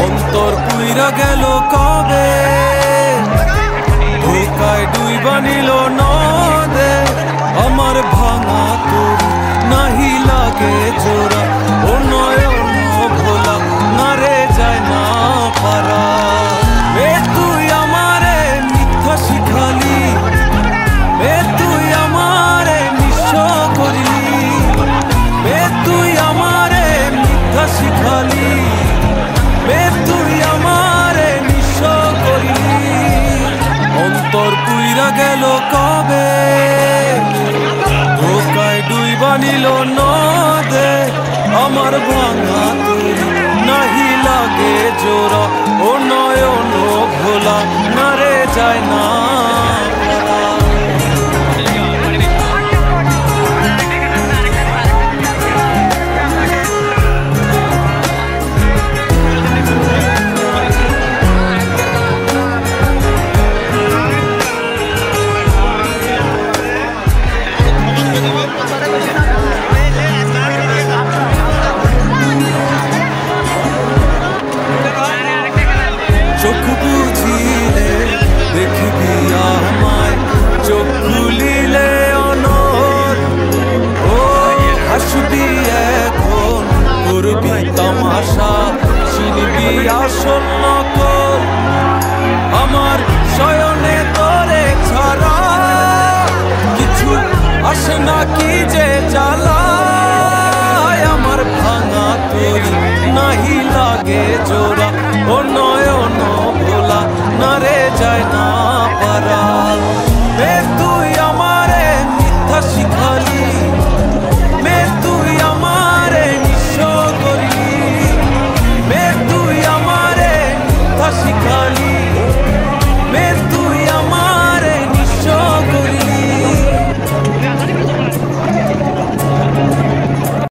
অন্তর পুইরা গেল কবে, ধোকায় ডুইবা নিল নদে। আমার ভাঙা তোর নাহি লাগে জোড়া, ও নয়ন ভোলা না রে যায় না পারা। এ তুই আমারে মিথ্যা শিখালি, এ তুই আমারে নিঃস্ব করলি, এ তুই আমারে মিথ্যা শিখালি, এ তুই আমারে নিঃস্ব করলি। অন্তর পুইরা গেল কবে, ধোকায় ডুইবা নিল নদে। আমার ভাঙা তোর নাহি লাগে জোড়া, ও নয়ন ভোলা না রে যায় না। চোখ বুঝিলে দেখবি আমায়, চোখ খুলিলে অনর। ও হাসবি এখন করবি তামাশা, চিনবি আসল নকল। আমার শয়নে তোরে ছাড়া কিছু আসে না কি যে জ্বালায়। আমার ভাঙা তোর নাহি লাগে জোড়া, ও